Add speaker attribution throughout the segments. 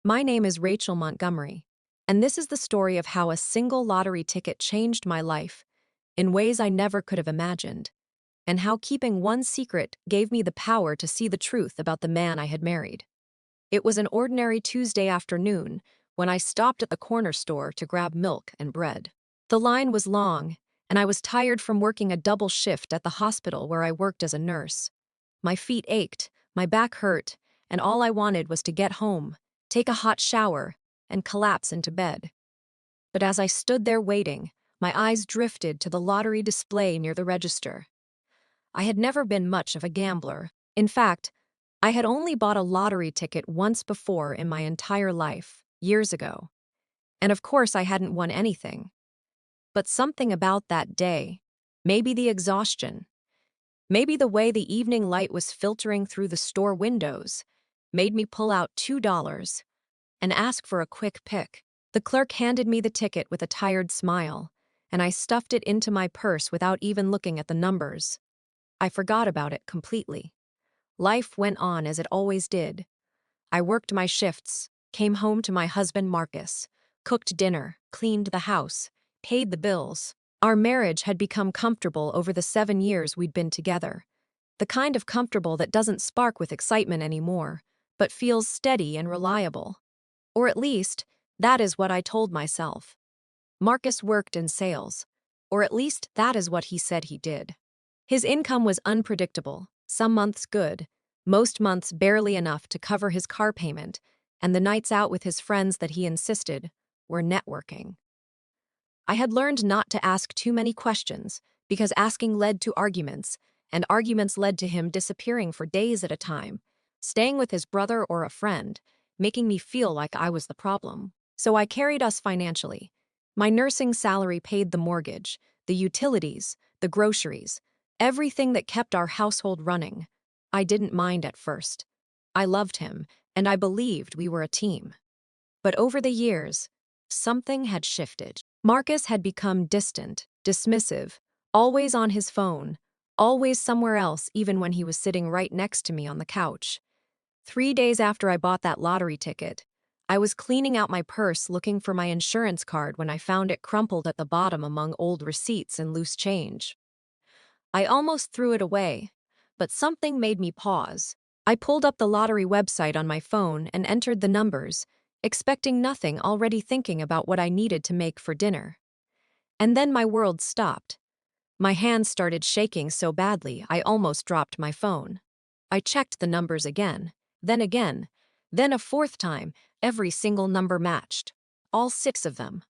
Speaker 1: My name is Rachel Montgomery, and this is the story of how a single lottery ticket changed my life in ways I never could have imagined, and how keeping one secret gave me the power to see the truth about the man I had married. It was an ordinary Tuesday afternoon when I stopped at the corner store to grab milk and bread. The line was long, and I was tired from working a double shift at the hospital where I worked as a nurse. My feet ached, my back hurt, and all I wanted was to get home, take a hot shower, and collapse into bed. But as I stood there waiting, my eyes drifted to the lottery display near the register. I had never been much of a gambler. In fact, I had only bought a lottery ticket once before in my entire life, years ago. And of course, I hadn't won anything. But something about that day, maybe the exhaustion, maybe the way the evening light was filtering through the store windows, made me pull out $2 and ask for a quick pick. The clerk handed me the ticket with a tired smile, and I stuffed it into my purse without even looking at the numbers. I forgot about it completely. Life went on as it always did. I worked my shifts, came home to my husband Marcus, cooked dinner, cleaned the house, paid the bills. Our marriage had become comfortable over the 7 years we'd been together. The kind of comfortable that doesn't spark with excitement anymore, but feels steady and reliable. Or at least, that is what I told myself. Marcus worked in sales, or at least that is what he said he did. His income was unpredictable, some months good, most months barely enough to cover his car payment, and the nights out with his friends that he insisted were networking. I had learned not to ask too many questions because asking led to arguments, and arguments led to him disappearing for days at a time, staying with his brother or a friend, making me feel like I was the problem. So I carried us financially. My nursing salary paid the mortgage, the utilities, the groceries, everything that kept our household running. I didn't mind at first. I loved him, and I believed we were a team. But over the years, something had shifted. Marcus had become distant, dismissive, always on his phone, always somewhere else even when he was sitting right next to me on the couch. 3 days after I bought that lottery ticket, I was cleaning out my purse looking for my insurance card when I found it crumpled at the bottom among old receipts and loose change. I almost threw it away, but something made me pause. I pulled up the lottery website on my phone and entered the numbers, expecting nothing, already thinking about what I needed to make for dinner. And then my world stopped. My hands started shaking so badly I almost dropped my phone. I checked the numbers again, then a fourth time. Every single number matched. All 6 of them.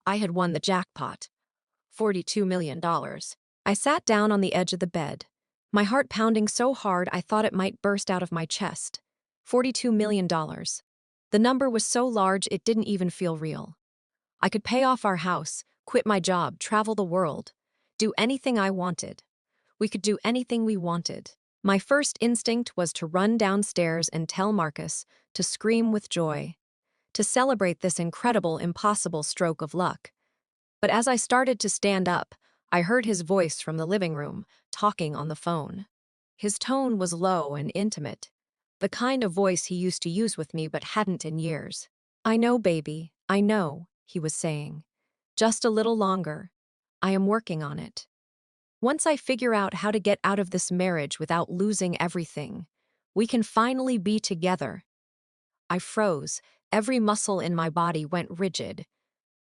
Speaker 1: I had won the jackpot. $42 million. I sat down on the edge of the bed, my heart pounding so hard I thought it might burst out of my chest. $42 million. The number was so large it didn't even feel real. I could pay off our house, quit my job, travel the world, do anything I wanted. We could do anything we wanted. My first instinct was to run downstairs and tell Marcus, to scream with joy, to celebrate this incredible, impossible stroke of luck. But as I started to stand up, I heard his voice from the living room, talking on the phone. His tone was low and intimate, the kind of voice he used to use with me but hadn't in years. "I know, baby, I know," he was saying. "Just a little longer. I am working on it. Once I figure out how to get out of this marriage without losing everything, we can finally be together." I froze. Every muscle in my body went rigid.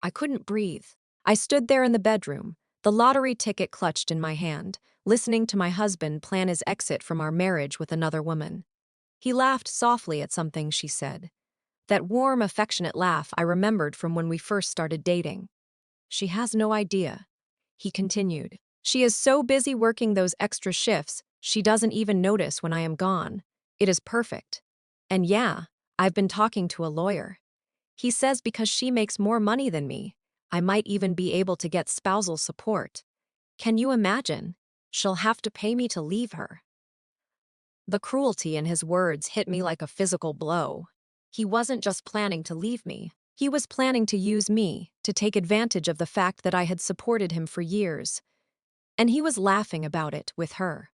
Speaker 1: I couldn't breathe. I stood there in the bedroom, the lottery ticket clutched in my hand, listening to my husband plan his exit from our marriage with another woman. He laughed softly at something she said. That warm, affectionate laugh I remembered from when we first started dating. "She has no idea," he continued. "She is so busy working those extra shifts, she doesn't even notice when I am gone. It is perfect. And yeah, I've been talking to a lawyer. He says because she makes more money than me, I might even be able to get spousal support. Can you imagine? She'll have to pay me to leave her." The cruelty in his words hit me like a physical blow. He wasn't just planning to leave me. He was planning to use me, to take advantage of the fact that I had supported him for years. And he was laughing about it with her.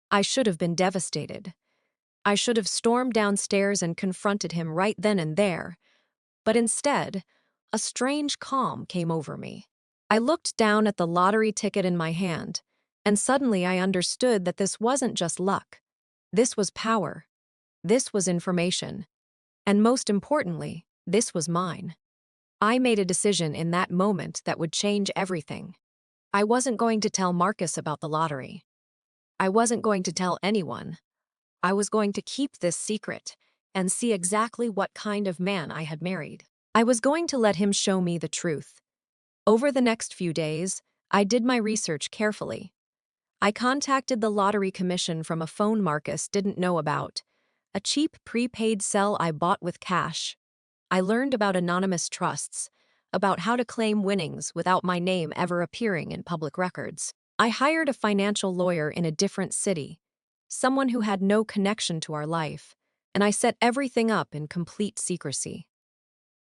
Speaker 1: I should have been devastated. I should have stormed downstairs and confronted him right then and there, but instead, a strange calm came over me. I looked down at the lottery ticket in my hand, and suddenly I understood that this wasn't just luck. This was power. This was information. And most importantly, this was mine. I made a decision in that moment that would change everything. I wasn't going to tell Marcus about the lottery. I wasn't going to tell anyone. I was going to keep this secret and see exactly what kind of man I had married. I was going to let him show me the truth. Over the next few days, I did my research carefully. I contacted the lottery commission from a phone Marcus didn't know about, a cheap prepaid cell I bought with cash. I learned about anonymous trusts, about how to claim winnings without my name ever appearing in public records. I hired a financial lawyer in a different city, someone who had no connection to our life, and I set everything up in complete secrecy.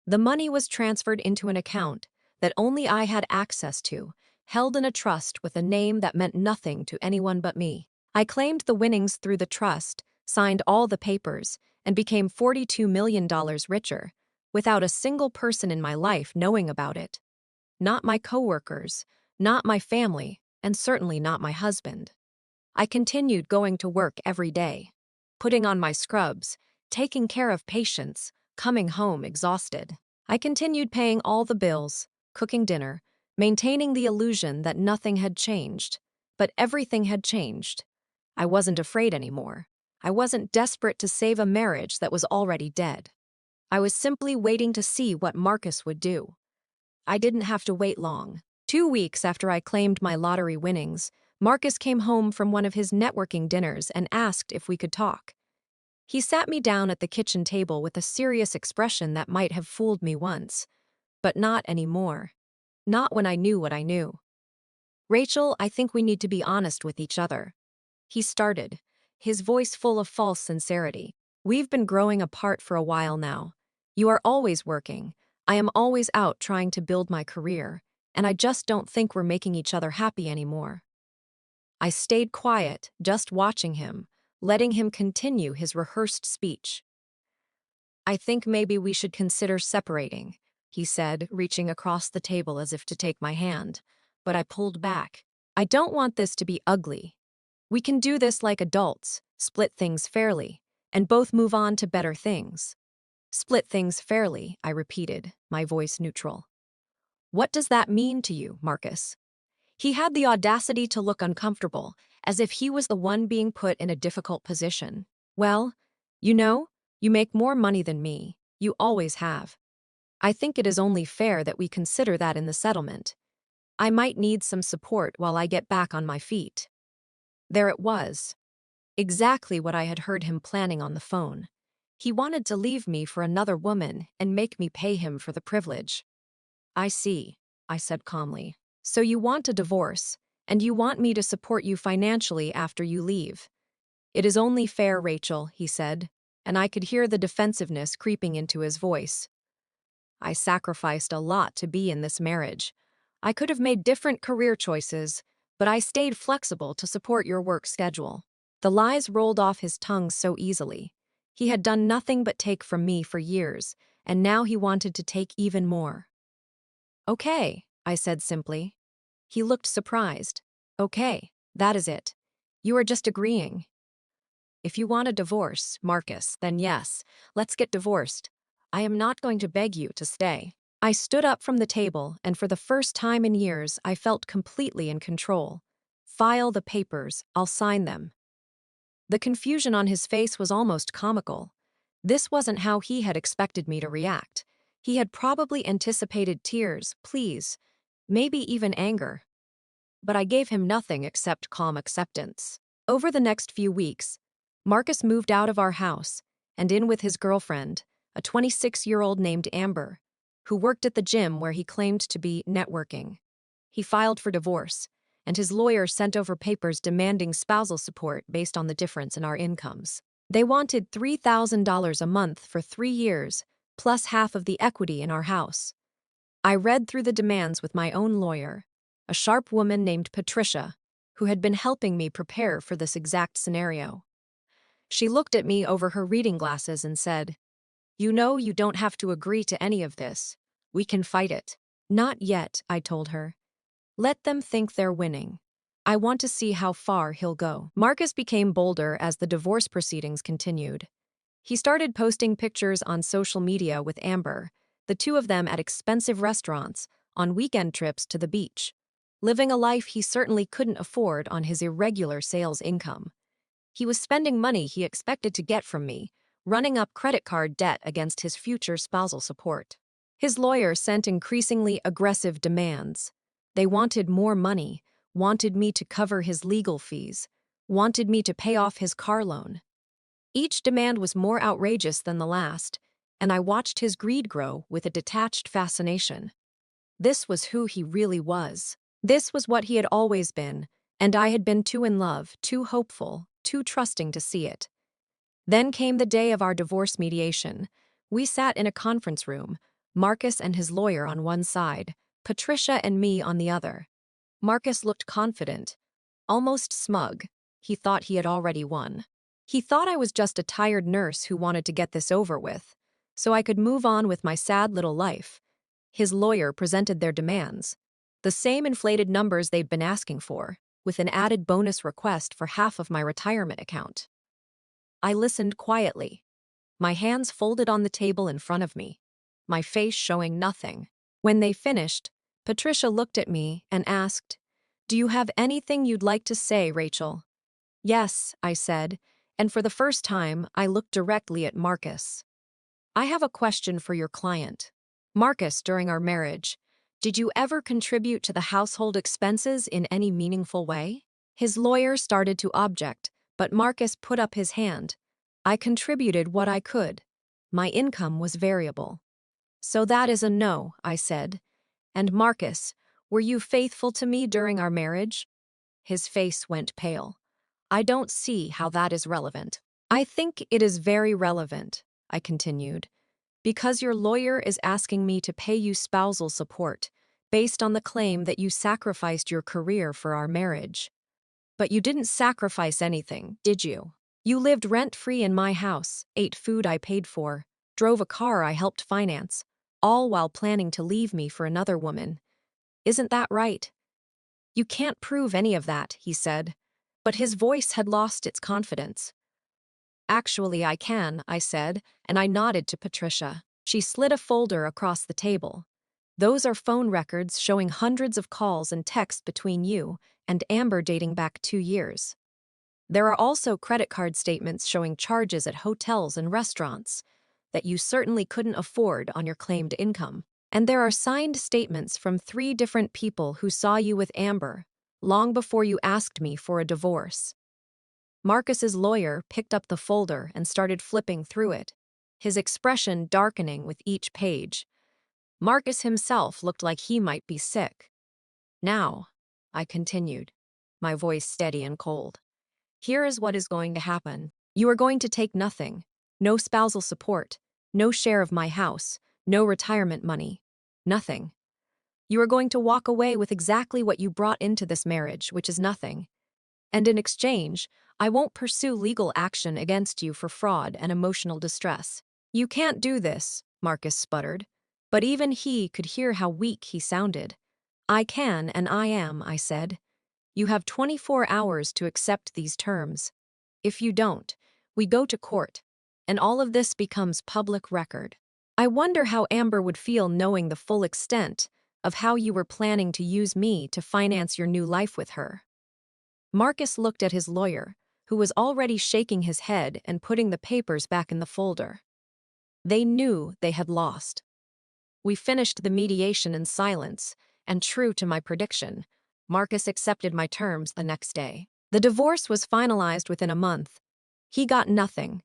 Speaker 1: The money was transferred into an account that only I had access to, held in a trust with a name that meant nothing to anyone but me. I claimed the winnings through the trust, signed all the papers, and became $42 million richer, without a single person in my life knowing about it. Not my coworkers, not my family, and certainly not my husband. I continued going to work every day, putting on my scrubs, taking care of patients, coming home exhausted. I continued paying all the bills, cooking dinner, maintaining the illusion that nothing had changed. But everything had changed. I wasn't afraid anymore. I wasn't desperate to save a marriage that was already dead. I was simply waiting to see what Marcus would do. I didn't have to wait long. 2 weeks after I claimed my lottery winnings, Marcus came home from one of his networking dinners and asked if we could talk. He sat me down at the kitchen table with a serious expression that might have fooled me once, but not anymore. Not when I knew what I knew. "Rachel, I think we need to be honest with each other," he started, his voice full of false sincerity. "We've been growing apart for a while now. You are always working. I am always out trying to build my career, and I just don't think we're making each other happy anymore." I stayed quiet, just watching him, letting him continue his rehearsed speech. "I think maybe we should consider separating," he said, reaching across the table as if to take my hand, but I pulled back. "I don't want this to be ugly. We can do this like adults, split things fairly, and both move on to better things." "Split things fairly," I repeated, my voice neutral. "What does that mean to you, Marcus?" He had the audacity to look uncomfortable, as if he was the one being put in a difficult position. "Well, you know, you make more money than me. You always have. I think it is only fair that we consider that in the settlement. I might need some support while I get back on my feet." There it was. Exactly what I had heard him planning on the phone. He wanted to leave me for another woman and make me pay him for the privilege. "I see," I said calmly. "So you want a divorce, and you want me to support you financially after you leave." "It is only fair, Rachel," he said, and I could hear the defensiveness creeping into his voice. I sacrificed a lot to be in this marriage. I could have made different career choices, but I stayed flexible to support your work schedule. The lies rolled off his tongue so easily. He had done nothing but take from me for years, and now he wanted to take even more. "Okay," I said simply. He looked surprised. "Okay, that is it. You are just agreeing. If you want a divorce, Marcus, then yes, let's get divorced. I am not going to beg you to stay." I stood up from the table, and for the first time in years, I felt completely in control. "File the papers, I'll sign them." The confusion on his face was almost comical. This wasn't how he had expected me to react. He had probably anticipated tears, pleas, maybe even anger. But I gave him nothing except calm acceptance. Over the next few weeks, Marcus moved out of our house and in with his girlfriend, a 26-year-old named Amber, who worked at the gym where he claimed to be networking. He filed for divorce, and his lawyer sent over papers demanding spousal support based on the difference in our incomes. They wanted $3,000 a month for 3 years, plus half of the equity in our house. I read through the demands with my own lawyer, a sharp woman named Patricia, who had been helping me prepare for this exact scenario. She looked at me over her reading glasses and said, "You know you don't have to agree to any of this. We can fight it." "Not yet," I told her. "Let them think they're winning. I want to see how far he'll go." Marcus became bolder as the divorce proceedings continued. He started posting pictures on social media with Amber, the two of them at expensive restaurants, on weekend trips to the beach, living a life he certainly couldn't afford on his irregular sales income. He was spending money he expected to get from me, running up credit card debt against his future spousal support. His lawyer sent increasingly aggressive demands. They wanted more money, wanted me to cover his legal fees, wanted me to pay off his car loan. Each demand was more outrageous than the last, and I watched his greed grow with a detached fascination. This was who he really was. This was what he had always been, and I had been too in love, too hopeful, too trusting to see it. Then came the day of our divorce mediation. We sat in a conference room, Marcus and his lawyer on one side, Patricia and me on the other. Marcus looked confident, almost smug. He thought he had already won. He thought I was just a tired nurse who wanted to get this over with, so I could move on with my sad little life. His lawyer presented their demands, the same inflated numbers they'd been asking for, with an added bonus request for half of my retirement account. I listened quietly, my hands folded on the table in front of me, my face showing nothing. When they finished, Patricia looked at me and asked, "Do you have anything you'd like to say, Rachel?" "Yes," I said, and for the first time, I looked directly at Marcus. "I have a question for your client. Marcus, during our marriage, did you ever contribute to the household expenses in any meaningful way?" His lawyer started to object, but Marcus put up his hand. "I contributed what I could. My income was variable." "So that is a no," I said. "And Marcus, were you faithful to me during our marriage?" His face went pale. "I don't see how that is relevant." "I think it is very relevant," I continued, "because your lawyer is asking me to pay you spousal support based on the claim that you sacrificed your career for our marriage. But you didn't sacrifice anything, did you? You lived rent-free in my house, ate food I paid for, drove a car I helped finance, all while planning to leave me for another woman. Isn't that right?" "You can't prove any of that," he said, but his voice had lost its confidence. "Actually, I can," I said, and I nodded to Patricia. She slid a folder across the table. "Those are phone records showing hundreds of calls and texts between you and Amber dating back 2 years. There are also credit card statements showing charges at hotels and restaurants that you certainly couldn't afford on your claimed income. And there are signed statements from 3 different people who saw you with Amber long before you asked me for a divorce." Marcus's lawyer picked up the folder and started flipping through it, his expression darkening with each page. Marcus himself looked like he might be sick. "Now," I continued, my voice steady and cold, "here is what is going to happen. You are going to take nothing. No spousal support, no share of my house, no retirement money. Nothing. You are going to walk away with exactly what you brought into this marriage, which is nothing. And in exchange, I won't pursue legal action against you for fraud and emotional distress." "You can't do this," Marcus sputtered, but even he could hear how weak he sounded. "I can and I am," I said. "You have 24 hours to accept these terms. If you don't, we go to court, and all of this becomes public record. I wonder how Amber would feel knowing the full extent of how you were planning to use me to finance your new life with her." Marcus looked at his lawyer, who was already shaking his head and putting the papers back in the folder. They knew they had lost. We finished the mediation in silence, and true to my prediction, Marcus accepted my terms the next day. The divorce was finalized within a month. He got nothing.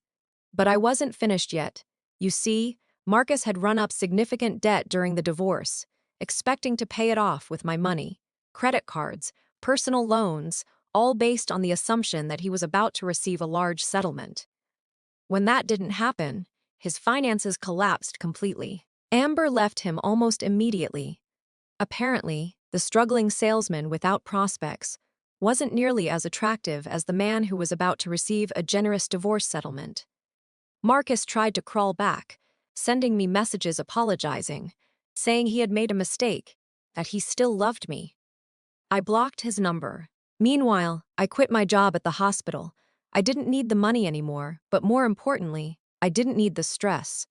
Speaker 1: But I wasn't finished yet. You see, Marcus had run up significant debt during the divorce, expecting to pay it off with my money, credit cards, personal loans, all based on the assumption that he was about to receive a large settlement. When that didn't happen, his finances collapsed completely. Amber left him almost immediately. Apparently, the struggling salesman without prospects wasn't nearly as attractive as the man who was about to receive a generous divorce settlement. Marcus tried to crawl back, sending me messages apologizing, saying he had made a mistake, that he still loved me. I blocked his number. Meanwhile, I quit my job at the hospital. I didn't need the money anymore, but more importantly, I didn't need the stress.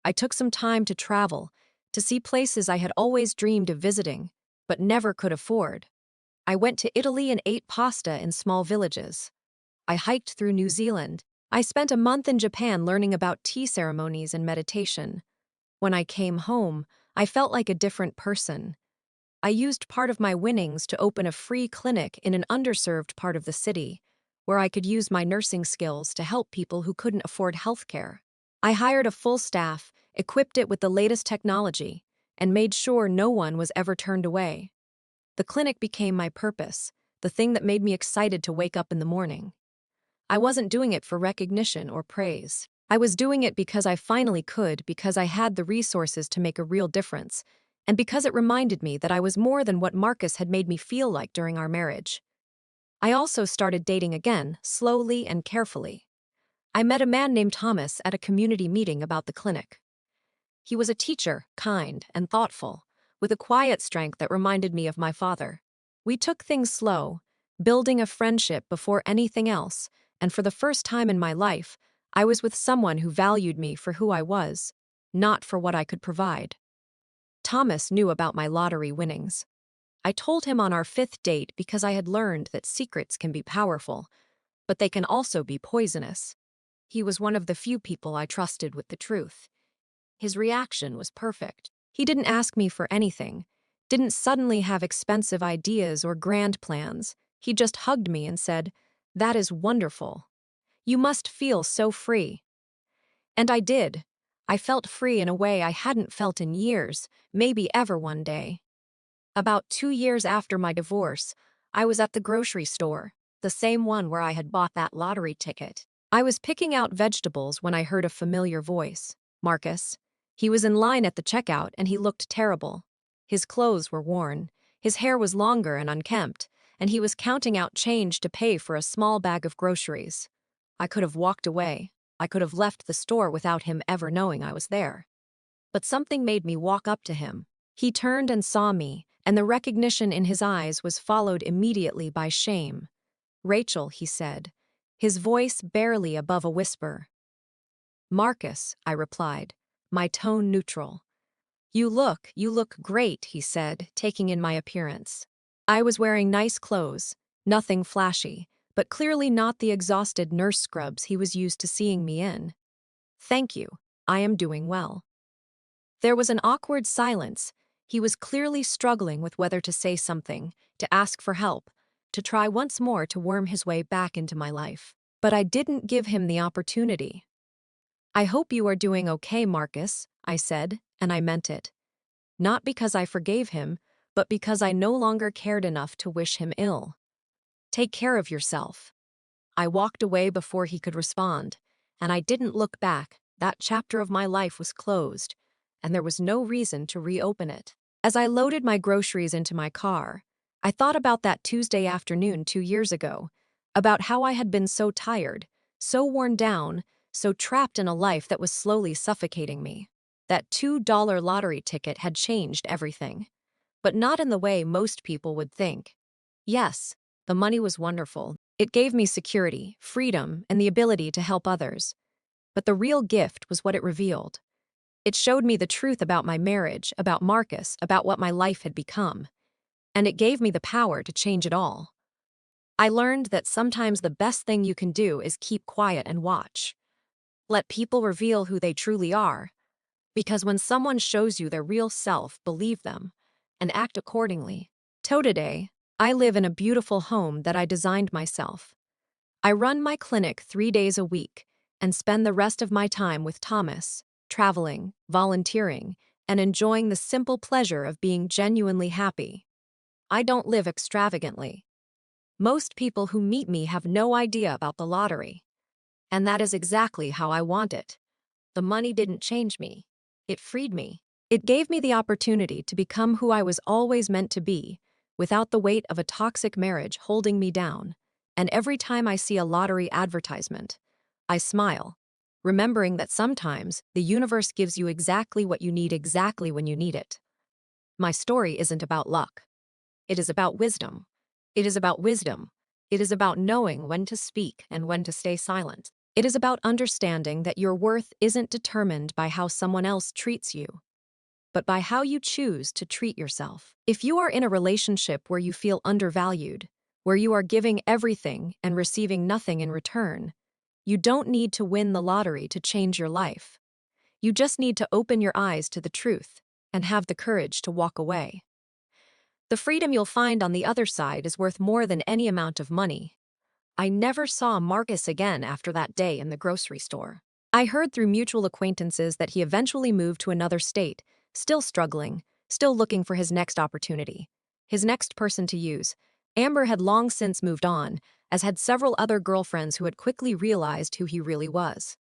Speaker 1: I took some time to travel, to see places I had always dreamed of visiting, but never could afford. I went to Italy and ate pasta in small villages. I hiked through New Zealand. I spent a month in Japan learning about tea ceremonies and meditation. When I came home, I felt like a different person. I used part of my winnings to open a free clinic in an underserved part of the city, where I could use my nursing skills to help people who couldn't afford healthcare. I hired a full staff, equipped it with the latest technology, and made sure no one was ever turned away. The clinic became my purpose, the thing that made me excited to wake up in the morning. I wasn't doing it for recognition or praise. I was doing it because I finally could, because I had the resources to make a real difference, and because it reminded me that I was more than what Marcus had made me feel like during our marriage. I also started dating again, slowly and carefully. I met a man named Thomas at a community meeting about the clinic. He was a teacher, kind and thoughtful, with a quiet strength that reminded me of my father. We took things slow, building a friendship before anything else, and for the first time in my life, I was with someone who valued me for who I was, not for what I could provide. Thomas knew about my lottery winnings. I told him on our fifth date because I had learned that secrets can be powerful, but they can also be poisonous. He was one of the few people I trusted with the truth. His reaction was perfect. He didn't ask me for anything, didn't suddenly have expensive ideas or grand plans. He just hugged me and said, "That is wonderful. You must feel so free." And I did. I felt free in a way I hadn't felt in years, maybe ever one day. About 2 years after my divorce, I was at the grocery store, the same one where I had bought that lottery ticket. I was picking out vegetables when I heard a familiar voice. Marcus. He was in line at the checkout and he looked terrible. His clothes were worn, his hair was longer and unkempt, and he was counting out change to pay for a small bag of groceries. I could have walked away. I could have left the store without him ever knowing I was there. But something made me walk up to him. He turned and saw me, and the recognition in his eyes was followed immediately by shame. "Rachel," he said, his voice barely above a whisper. "Marcus," I replied, my tone neutral. You look great," he said, taking in my appearance. I was wearing nice clothes, nothing flashy, but clearly not the exhausted nurse scrubs he was used to seeing me in. "Thank you, I am doing well." There was an awkward silence. He was clearly struggling with whether to say something, to ask for help, to try once more to worm his way back into my life. But I didn't give him the opportunity. "I hope you are doing okay, Marcus," I said, and I meant it. Not because I forgave him, but because I no longer cared enough to wish him ill. "Take care of yourself." I walked away before he could respond, and I didn't look back. That chapter of my life was closed, and there was no reason to reopen it. As I loaded my groceries into my car, I thought about that Tuesday afternoon 2 years ago, about how I had been so tired, so worn down, so trapped in a life that was slowly suffocating me. That $2 lottery ticket had changed everything, but not in the way most people would think. Yes, the money was wonderful. It gave me security, freedom, and the ability to help others. But the real gift was what it revealed. It showed me the truth about my marriage, about Marcus, about what my life had become. And it gave me the power to change it all. I learned that sometimes the best thing you can do is keep quiet and watch. Let people reveal who they truly are. Because when someone shows you their real self, believe them, and act accordingly. Today, I live in a beautiful home that I designed myself. I run my clinic 3 days a week and spend the rest of my time with Thomas, traveling, volunteering, and enjoying the simple pleasure of being genuinely happy. I don't live extravagantly. Most people who meet me have no idea about the lottery. And that is exactly how I want it. The money didn't change me. It freed me. It gave me the opportunity to become who I was always meant to be, without the weight of a toxic marriage holding me down. And every time I see a lottery advertisement, I smile, remembering that sometimes the universe gives you exactly what you need exactly when you need it. My story isn't about luck. It is about wisdom. It is about wisdom. It is about knowing when to speak and when to stay silent. It is about understanding that your worth isn't determined by how someone else treats you, but by how you choose to treat yourself. If you are in a relationship where you feel undervalued, where you are giving everything and receiving nothing in return, you don't need to win the lottery to change your life. You just need to open your eyes to the truth and have the courage to walk away. The freedom you'll find on the other side is worth more than any amount of money. I never saw Marcus again after that day in the grocery store. I heard through mutual acquaintances that he eventually moved to another state, still struggling, still looking for his next opportunity, his next person to use. Amber had long since moved on, as had several other girlfriends who had quickly realized who he really was.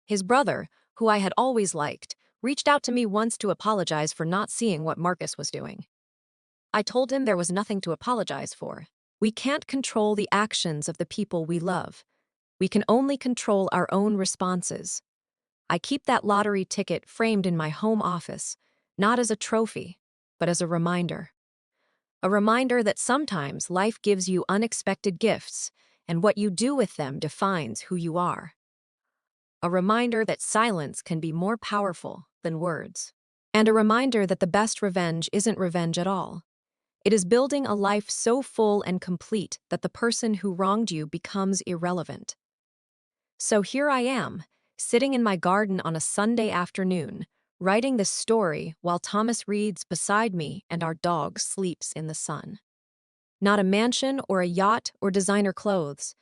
Speaker 1: His brother, who I had always liked, reached out to me once to apologize for not seeing what Marcus was doing. I told him there was nothing to apologize for. We can't control the actions of the people we love. We can only control our own responses. I keep that lottery ticket framed in my home office, not as a trophy, but as a reminder. A reminder that sometimes life gives you unexpected gifts, and what you do with them defines who you are. A reminder that silence can be more powerful than words. And a reminder that the best revenge isn't revenge at all. It is building a life so full and complete that the person who wronged you becomes irrelevant. So here I am, sitting in my garden on a Sunday afternoon, writing this story while Thomas reads beside me and our dog sleeps in the sun. Not a mansion or a yacht or designer clothes,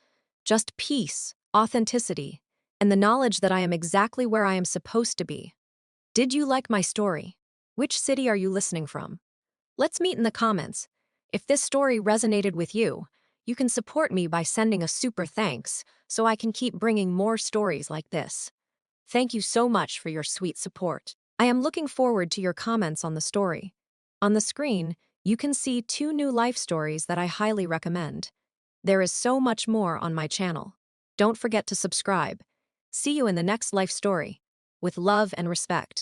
Speaker 1: just peace, authenticity, and the knowledge that I am exactly where I am supposed to be. Did you like my story? Which city are you listening from? Let's meet in the comments. If this story resonated with you, you can support me by sending a super thanks so I can keep bringing more stories like this. Thank you so much for your sweet support. I am looking forward to your comments on the story. On the screen, you can see 2 new life stories that I highly recommend. There is so much more on my channel. Don't forget to subscribe. See you in the next life story. With love and respect.